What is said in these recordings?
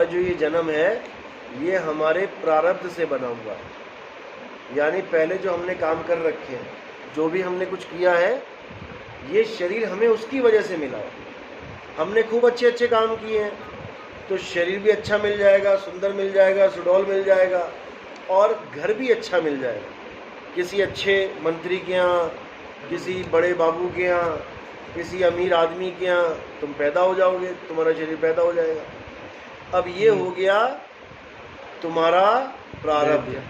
जो ये जन्म है ये हमारे प्रारब्ध से बना हुआ है। यानी पहले जो हमने काम कर रखे हैं, जो भी हमने कुछ किया है, ये शरीर हमें उसकी वजह से मिला है। हमने खूब अच्छे अच्छे काम किए हैं तो शरीर भी अच्छा मिल जाएगा, सुंदर मिल जाएगा, सुडौल मिल जाएगा, और घर भी अच्छा मिल जाएगा। किसी अच्छे मंत्री के यहाँ, किसी बड़े बाबू के यहाँ, किसी अमीर आदमी के यहाँ तुम पैदा हो जाओगे, तुम्हारा शरीर पैदा हो जाएगा। अब ये हो गया तुम्हारा प्रारब्ध।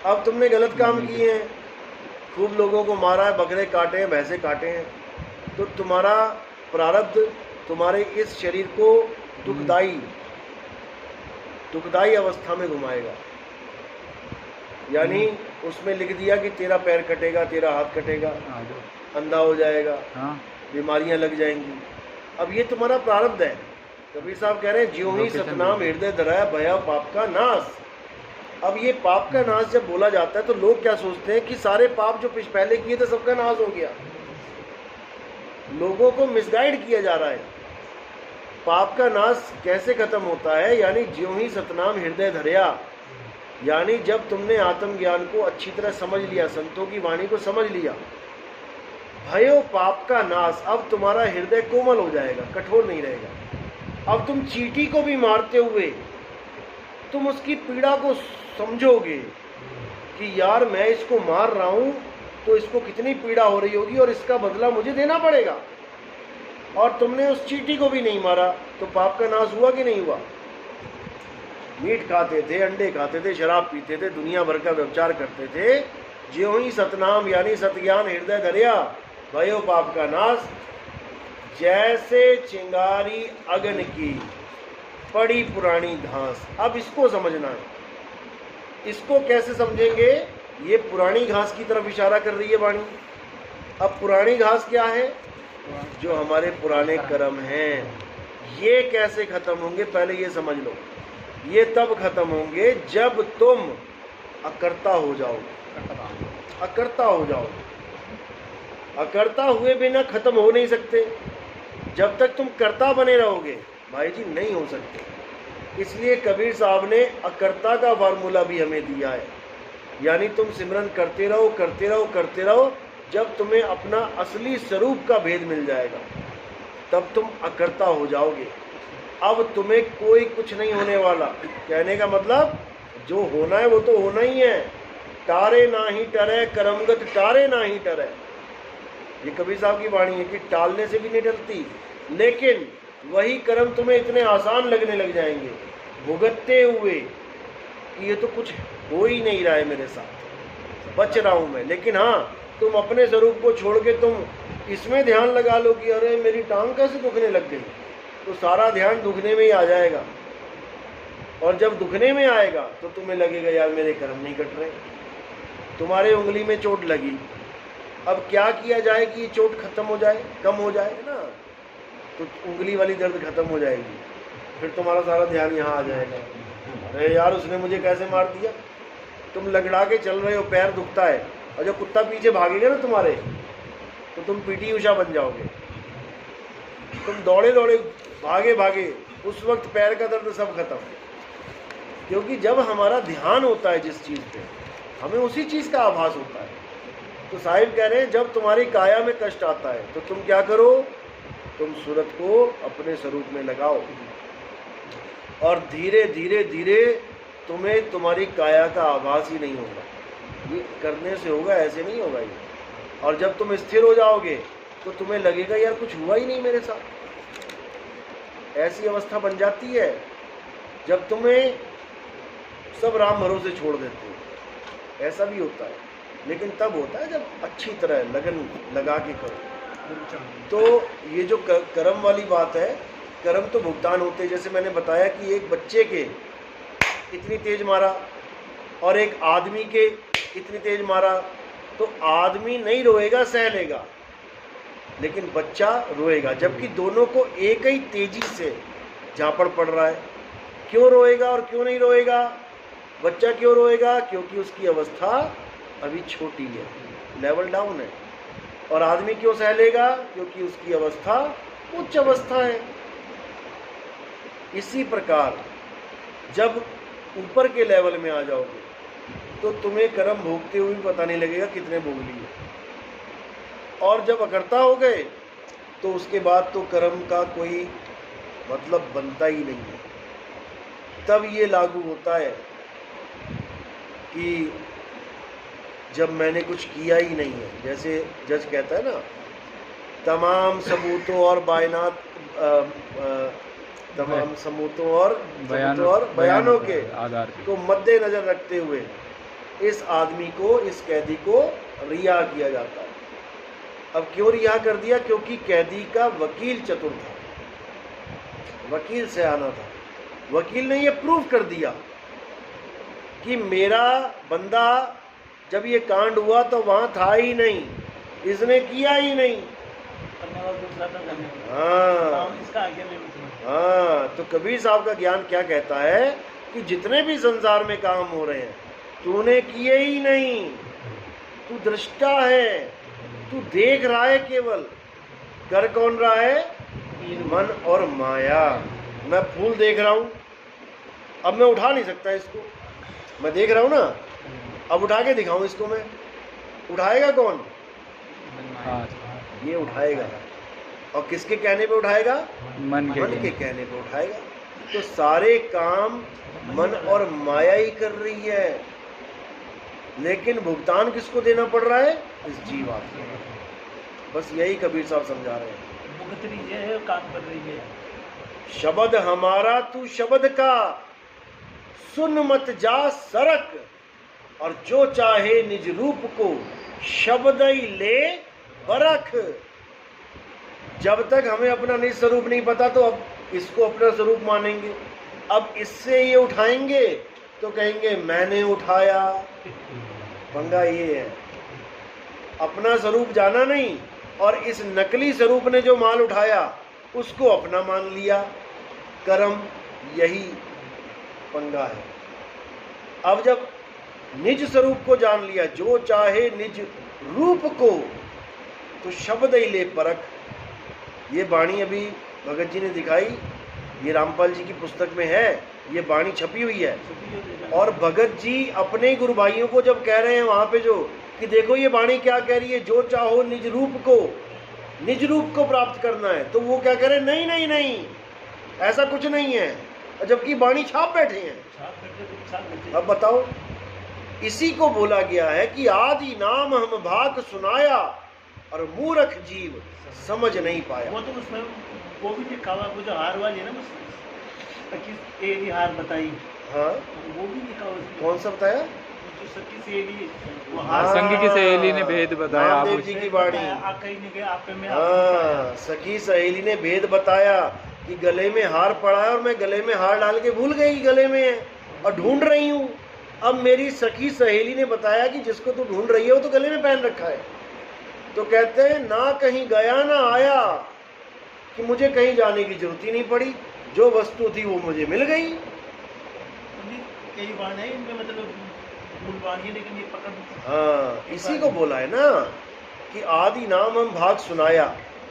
अब तुमने गलत काम किए हैं, खूब लोगों को मारा है, बकरे काटे हैं, भैंसे काटे हैं, तो तुम्हारा प्रारब्ध तुम्हारे इस शरीर को दुखदाई अवस्था में घुमाएगा। यानी उसमें लिख दिया कि तेरा पैर कटेगा, तेरा हाथ कटेगा, अंधा हो जाएगा, बीमारियां लग जाएंगी। अब ये तुम्हारा प्रारब्ध है। कबीर साहब कह रहे हैं, ज्यों ही सतनाम हृदय धराया भया पाप का नाश। अब ये पाप का नाश जब बोला जाता है तो लोग क्या सोचते हैं कि सारे पाप जो पहले किए थे सबका नाश हो गया। लोगों को मिसगाइड किया जा रहा है। पाप का नाश कैसे खत्म होता है? यानी ज्यों ही सतनाम हृदय धरया, यानी जब तुमने आत्मज्ञान को अच्छी तरह समझ लिया, संतों की वाणी को समझ लिया, भयो पाप का नाश, अब तुम्हारा हृदय कोमल हो जाएगा, कठोर नहीं रहेगा। अब तुम चींटी को भी मारते हुए तुम उसकी पीड़ा को समझोगे कि यार मैं इसको मार रहा हूं तो इसको कितनी पीड़ा हो रही होगी और इसका बदला मुझे देना पड़ेगा। और तुमने उस चींटी को भी नहीं मारा तो पाप का नाश हुआ कि नहीं हुआ? मीट खाते थे, अंडे खाते थे, शराब पीते थे, दुनिया भर का व्यभिचार करते थे, ज्यों ही सतनाम यानी सतज्ञान हृदय धरया भयो पाप का नाश, जैसे चिंगारी अग्नि की पड़ी पुरानी घास। अब इसको समझना है। इसको कैसे समझेंगे? ये पुरानी घास की तरफ इशारा कर रही है वाणी। अब पुरानी घास क्या है? जो हमारे पुराने कर्म हैं। ये कैसे खत्म होंगे? पहले ये समझ लो। ये तब खत्म होंगे जब तुम अकर्ता हो जाओगे। अकर्ता हो जाओगे। अकर्ता हुए बिना खत्म हो नहीं सकते। जब तक तुम कर्ता बने रहोगे भाई जी नहीं हो सकते। इसलिए कबीर साहब ने अकर्ता का फार्मूला भी हमें दिया है। यानी तुम सिमरन करते रहो, करते रहो, करते रहो, जब तुम्हें अपना असली स्वरूप का भेद मिल जाएगा तब तुम अकर्ता हो जाओगे। अब तुम्हें कोई कुछ नहीं होने वाला। कहने का मतलब जो होना है वो तो होना ही है। टारे ना ही टरे करमगत टारे ना ही टरे। ये कबीर साहब की वाणी है कि टालने से भी नहीं टलती, लेकिन वही कर्म तुम्हें इतने आसान लगने लग जाएंगे भुगतते हुए कि ये तो कुछ हो ही नहीं रहा है मेरे साथ, बच रहा हूं मैं। लेकिन हाँ, तुम अपने स्वरूप को छोड़ के तुम इसमें ध्यान लगा लो कि अरे मेरी टांग कैसे दुखने लग गई, तो सारा ध्यान दुखने में ही आ जाएगा। और जब दुखने में आएगा तो तुम्हें लगेगा यार मेरे कर्म नहीं कट रहे। तुम्हारे उंगली में चोट लगी, अब क्या किया जाए कि ये चोट खत्म हो जाए, कम हो जाए ना, तो उंगली वाली दर्द खत्म हो जाएगी। फिर तुम्हारा सारा ध्यान यहाँ आ जाएगा, अरे यार उसने मुझे कैसे मार दिया। तुम लगड़ा के चल रहे हो, पैर दुखता है, और जब कुत्ता पीछे भागेगा ना तुम्हारे, तो तुम पीटी उषा बन जाओगे। तुम दौड़े दौड़े भागे भागे, उस वक्त पैर का दर्द सब खत्म। क्योंकि जब हमारा ध्यान होता है जिस चीज़ पे, हमें उसी चीज़ का आभास होता है। तो साहिब कह रहे हैं जब तुम्हारी काया में कष्ट आता है तो तुम क्या करो? तुम सूरत को अपने स्वरूप में लगाओ, और धीरे धीरे धीरे तुम्हें तुम्हारी काया का आभास ही नहीं होगा। ये करने से होगा, ऐसे नहीं होगा ये। और जब तुम स्थिर हो जाओगे तो तुम्हें लगेगा यार कुछ हुआ ही नहीं मेरे साथ। ऐसी अवस्था बन जाती है जब तुम्हें सब राम भरोसे छोड़ देते हो। ऐसा भी होता है, लेकिन तब होता है जब अच्छी तरह लगन लगा के करो। तो ये जो कर्म वाली बात है, कर्म तो भुगतान होते हैं। जैसे मैंने बताया कि एक बच्चे के इतनी तेज मारा और एक आदमी के इतनी तेज मारा, तो आदमी नहीं रोएगा, सह लेगा, लेकिन बच्चा रोएगा। जबकि दोनों को एक ही तेजी से झापड़ पड़ रहा है। क्यों रोएगा और क्यों नहीं रोएगा? बच्चा क्यों रोएगा? क्योंकि उसकी अवस्था अभी छोटी है, लेवल डाउन है। और आदमी क्यों सह लेगा? क्योंकि उसकी अवस्था उच्च अवस्था है। इसी प्रकार जब ऊपर के लेवल में आ जाओगे तो तुम्हें कर्म भोगते हुए भी पता नहीं लगेगा कितने भोग लिए, और जब अकर्ता हो गए तो उसके बाद तो कर्म का कोई मतलब बनता ही नहीं है। तब ये लागू होता है कि जब मैंने कुछ किया ही नहीं है, जैसे जज कहता है ना, तमाम सबूतों और बयानात तमाम सबूतों और बयानों के आधार को मद्देनजर रखते हुए इस आदमी को, इस कैदी को रिहा किया जाता है। अब क्यों रिहा कर दिया? क्योंकि कैदी का वकील चतुर था, वकील सयाना था। वकील ने ये प्रूव कर दिया कि मेरा बंदा जब ये कांड हुआ तो वहां था ही नहीं, इसने किया ही नहीं। हाँ, तो कबीर साहब का ज्ञान क्या कहता है कि जितने भी संसार में काम हो रहे हैं तूने किए ही नहीं, तू दृष्टा है, तू देख रहा है, केवल कर कौन रहा है? मन और माया। मैं फूल देख रहा हूं, अब मैं उठा नहीं सकता इसको, मैं देख रहा हूं ना, अब उठा के दिखाऊं इसको मैं, उठाएगा कौन? ये उठाएगा। और किसके कहने पे उठाएगा? मन के कहने पे उठाएगा। तो सारे काम मन और माया ही कर रही है, लेकिन भुगतान किसको देना पड़ रहा है? इस जीवात्मा। बस यही कबीर साहब समझा रहे हैं। भुगत रही है, काम कर रही है। शब्द हमारा तू शब्द का, सुन मत जा सरक, और जो चाहे निज रूप को शब्द ही ले बरख। जब तक हमें अपना निज स्वरूप नहीं पता तो अब इसको अपना स्वरूप मानेंगे। अब इससे ये उठाएंगे तो कहेंगे मैंने उठाया। पंगा ये है, अपना स्वरूप जाना नहीं, और इस नकली स्वरूप ने जो माल उठाया उसको अपना मान लिया। कर्म यही पंगा है। अब जब निज स्वरूप को जान लिया, जो चाहे निज रूप को, तो शब्द ही ले परख। ये वाणी अभी भगत जी ने दिखाई, ये रामपाल जी की पुस्तक में है, ये वाणी छपी हुई है। और भगत जी अपने गुरु भाइयों को जब कह रहे हैं वहां पे जो कि देखो ये वाणी क्या कह रही है, जो चाहो निज रूप को प्राप्त करना है, तो वो क्या कह रहे हैं? नहीं नहीं नहीं, ऐसा कुछ नहीं है, जबकि वाणी छाप बैठे हैं। अब बताओ, इसी को बोला गया है कि आदि नाम हम भाग सुनाया, और मूर्ख जीव समझ नहीं पाया। वो तो उसमें वो भी लिखा हुआ, वो जो हार वाली है ना, सखी हार बताई। हाँ, वो भी लिखा हुआ। कौन सा बताया? जो सखी सहेली, वो संगी की सहेली ने भेद बताया। रामदेव जी की वाणी। हाँ, सखी सहेली ने भेद बताया कि गले में हार पड़ा है और मैं गले में हार डाल के भूल गई गले में है और ढूंढ रही हूँ। अब मेरी सखी सहेली ने बताया कि जिसको तू ढूंढ रही है वो तो गले में पहन रखा है। तो कहते हैं ना कहीं गया ना आया, कि मुझे कहीं जाने की जरूरत ही नहीं पड़ी, जो वस्तु थी वो मुझे मिल गई। कई बार है इनमें, मतलब लेकिन ये पकड़। हाँ, इसी को बोला है ना कि आदि नाम हम भाग सुनाया,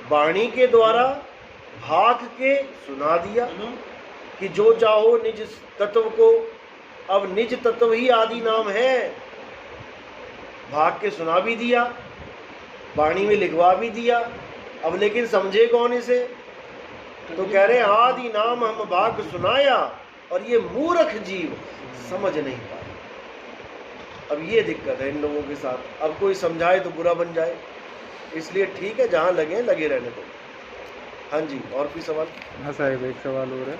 वाणी के द्वारा भाग के सुना दिया कि जो चाहो निज तत्व को। अब निज तत्व ही आदि नाम है, भाग के सुना भी दिया, वाणी में लिखवा भी दिया। अब लेकिन समझे कौन इसे? तो कह रहे आदि नाम हम भाग सुनाया, और ये मूर्ख जीव समझ नहीं पाए। अब ये दिक्कत है इन लोगों के साथ। अब कोई समझाए तो बुरा बन जाए, इसलिए ठीक है जहाँ लगे लगे रहने दो। हाँ जी, और कोई सवाल? हाँ साहब, एक सवाल और है।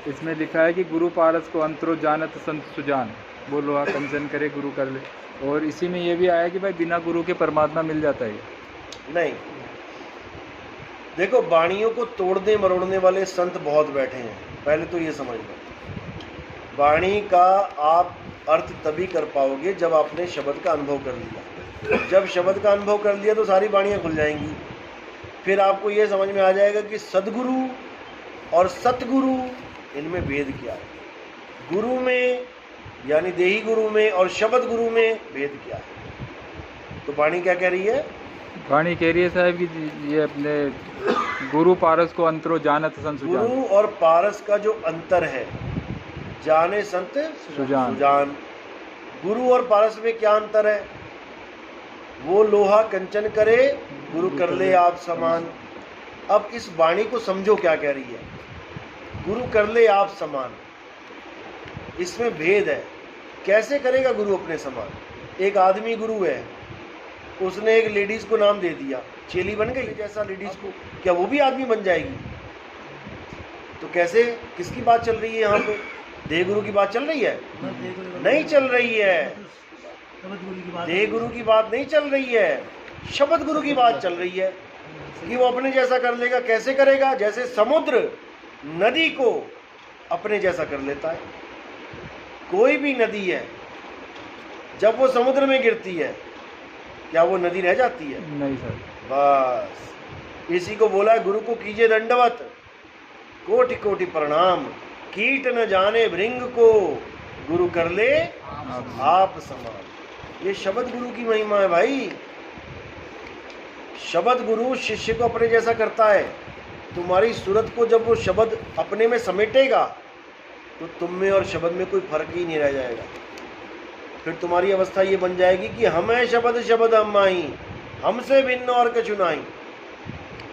इसमें लिखा है कि गुरु पारस को अंतरो जानत संत सुजान, बोलो हाँ कंचन करे गुरु कर ले। और इसी में ये भी आया कि भाई बिना गुरु के परमात्मा मिल जाता है। नहीं, देखो वाणियों को तोड़ने मरोड़ने वाले संत बहुत बैठे हैं, पहले तो ये समझ लो। वाणी का आप अर्थ तभी कर पाओगे जब आपने शब्द का अनुभव कर लिया। जब शब्द का अनुभव कर लिया तो सारी वाणियाँ खुल जाएंगी। फिर आपको ये समझ में आ जाएगा कि सदगुरु और सतगुरु इनमें भेद क्या है, गुरु में यानी देही गुरु में और शब्द गुरु में भेद क्या है। तो वाणी क्या कह रही है? वाणी कह रही है साहब कि ये अपने गुरु पारस को अंतरो जानत संत सुजान। गुरु और पारस का जो अंतर है, जाने संत सुजान। सुजान। गुरु और पारस में क्या अंतर है? वो लोहा कंचन करे, गुरु कर ले आप समान। अब इस वाणी को समझो क्या कह रही है। गुरु कर ले आप समान, इसमें भेद है। कैसे करेगा गुरु अपने समान? एक आदमी गुरु है, उसने एक लेडीज को नाम दे दिया, चेली बन गई जैसा लेडीज को, क्या वो भी आदमी बन जाएगी? तो कैसे, किसकी बात चल रही है यहाँ पे? देह गुरु की बात चल रही है? नहीं चल रही है। देह गुरु की बात नहीं चल रही है, शब्द गुरु की बात चल रही है कि वो अपने जैसा कर लेगा। कैसे करेगा? जैसे समुद्र नदी को अपने जैसा कर लेता है। कोई भी नदी है, जब वो समुद्र में गिरती है, क्या वो नदी रह जाती है? नहीं सर। बस इसी को बोला है, गुरु को कीजिए दंडवत, कोटि कोटि प्रणाम, कीट न जाने भृंग को, गुरु कर ले आप समान। ये शब्द गुरु की महिमा है भाई। शब्द गुरु शिष्य को अपने जैसा करता है। तुम्हारी सूरत को जब वो शब्द अपने में समेटेगा तो तुम में और शब्द में कोई फर्क ही नहीं रह जाएगा। फिर तुम्हारी अवस्था ये बन जाएगी कि हमें शब्द शब्द हम माई, हमसे भिन्न और कछु नहीं,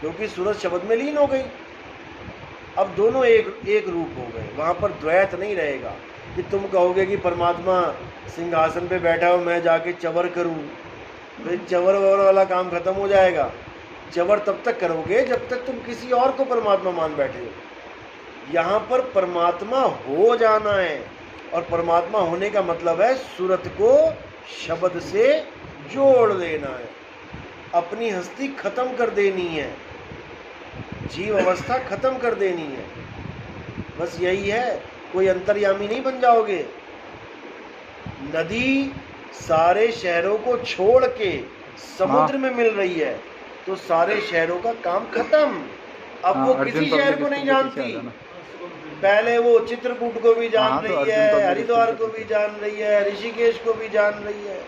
क्योंकि सूरत शब्द में लीन हो गई। अब दोनों एक रूप हो गए, वहाँ पर द्वैत नहीं रहेगा कि तुम कहोगे कि परमात्मा सिंहासन पे बैठा हो, मैं जाके चवर करूँ, तो चवर ववर वाला काम खत्म हो जाएगा। चवर तब तक करोगे जब तक तुम किसी और को परमात्मा मान बैठे हो। यहाँ पर परमात्मा हो जाना है, और परमात्मा होने का मतलब है सूरत को शब्द से जोड़ देना है, अपनी हस्ती खत्म कर देनी है, जीव अवस्था खत्म कर देनी है। बस यही है, कोई अंतर्यामी नहीं बन जाओगे। नदी सारे शहरों को छोड़ के समुद्र में मिल रही है, तो सारे शहरों का काम खत्म। अब वो किसी शहर को नहीं जानती। पहले वो चित्रकूट को भी जान रही है, हरिद्वार को भी जान रही है, ऋषिकेश को भी जान रही है,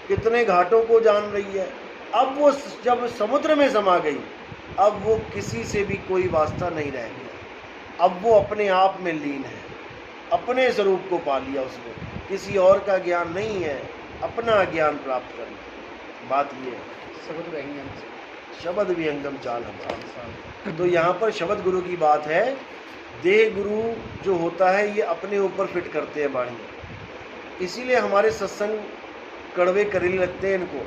कितने घाटों को जान रही है। अब वो जब समुद्र में समा गई, अब वो किसी से भी कोई वास्ता नहीं रह गया। अब वो अपने आप में लीन है, अपने स्वरूप को पा लिया उसने, किसी और का ज्ञान नहीं है, अपना ज्ञान प्राप्त करना। बात ये है, शब्द विहंगम चाल हमारा। तो यहाँ पर शब्द गुरु की बात है। देह गुरु जो होता है ये अपने ऊपर फिट करते हैं वाणी, इसीलिए हमारे सत्संग कड़वे करीले लगते हैं। इनको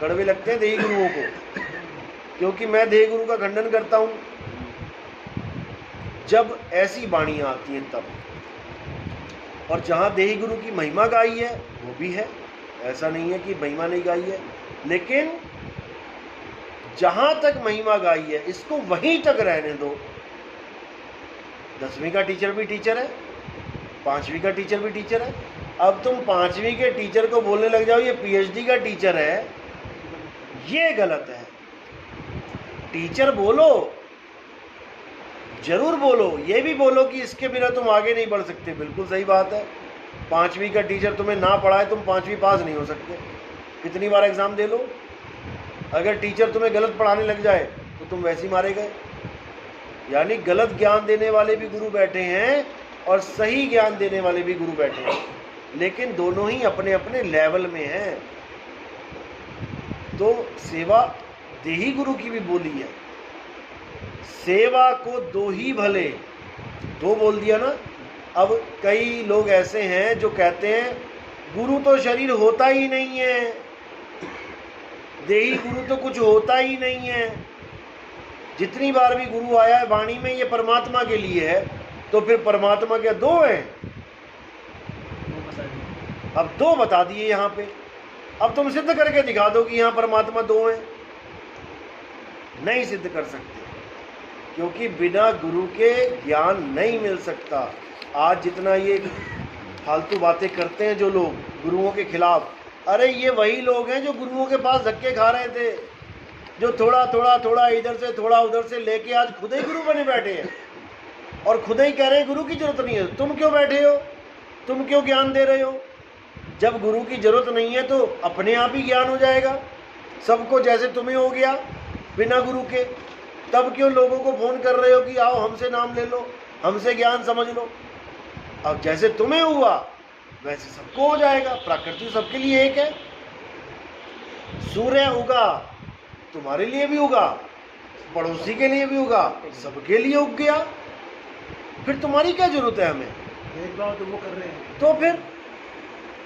कड़वे लगते हैं देह गुरुओं को, क्योंकि मैं देह गुरु का खंडन करता हूँ जब ऐसी वाणियाँ आती हैं तब। और जहाँ देही गुरु की महिमा गाई है वो भी है, ऐसा नहीं है कि महिमा नहीं गाई है, लेकिन जहाँ तक महिमा गाई है इसको वहीं तक रहने दो। 10वीं का टीचर भी टीचर है, 5वीं का टीचर भी टीचर है। अब तुम 5वीं के टीचर को बोलने लग जाओ ये PhD का टीचर है, ये गलत है। टीचर बोलो, जरूर बोलो, ये भी बोलो कि इसके बिना तुम आगे नहीं बढ़ सकते, बिल्कुल सही बात है। 5वीं का टीचर तुम्हें ना पढ़ाए तुम 5वीं पास नहीं हो सकते, कितनी बार एग्जाम दे लो। अगर टीचर तुम्हें गलत पढ़ाने लग जाए तो तुम वैसे ही मारे गए। यानी गलत ज्ञान देने वाले भी गुरु बैठे हैं और सही ज्ञान देने वाले भी गुरु बैठे हैं, लेकिन दोनों ही अपने अपने लेवल में हैं। तो सेवा देही गुरु की भी बोली है, सेवा को दो ही भले, दो बोल दिया ना। अब कई लोग ऐसे हैं जो कहते हैं गुरु तो शरीर होता ही नहीं है, देही गुरु तो कुछ होता ही नहीं है। जितनी बार भी गुरु आया है वाणी में ये परमात्मा के लिए है, तो फिर परमात्मा क्या दो हैं? अब दो बता दिए यहाँ पे। अब तुम सिद्ध करके दिखा दो कि यहाँ परमात्मा दो हैं। नहीं सिद्ध कर सकते, क्योंकि बिना गुरु के ज्ञान नहीं मिल सकता। आज जितना ये फालतू बातें करते हैं जो लोग गुरुओं के खिलाफ, अरे ये वही लोग हैं जो गुरुओं के पास धक्के खा रहे थे, जो थोड़ा थोड़ा थोड़ा इधर से थोड़ा उधर से लेके आज खुद ही गुरु बने बैठे हैं और खुद ही कह रहे हैं गुरु की जरूरत नहीं है। तुम क्यों बैठे हो? तुम क्यों ज्ञान दे रहे हो? जब गुरु की जरूरत नहीं है तो अपने आप ही ज्ञान हो जाएगा सबको, जैसे तुम्हें हो गया बिना गुरु के। तब क्यों लोगों को फोन कर रहे हो कि आओ हमसे नाम ले लो, हमसे ज्ञान समझ लो? अब जैसे तुम्हें हुआ वैसे सबको हो जाएगा। प्रकृति सबके लिए एक है। सूर्य उगा तुम्हारे लिए भी उगा, पड़ोसी के लिए भी उगा, सबके लिए उग गया। फिर तुम्हारी क्या जरूरत है हमें? भेदभाव तो वो कर रहे हैं। तो फिर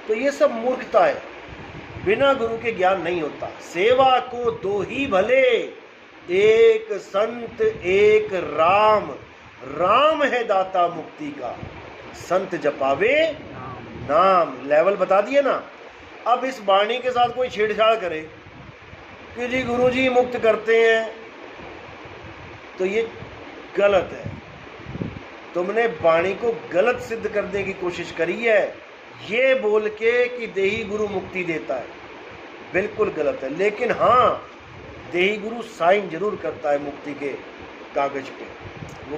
तो ये सब मूर्खता है। बिना गुरु के ज्ञान नहीं होता। सेवा को दो ही भले, एक संत एक राम। राम है दाता मुक्ति का, संत जपावे नाम। लेवल बता दिए ना। अब इस वाणी के साथ कोई छेड़छाड़ करे कि जी गुरु जी मुक्त करते हैं, तो ये गलत है। तुमने वाणी को गलत सिद्ध करने की कोशिश करी है, ये बोल के कि देही गुरु मुक्ति देता है। बिल्कुल गलत है। लेकिन हाँ, देही गुरु साइन जरूर करता है मुक्ति के कागज पे। वो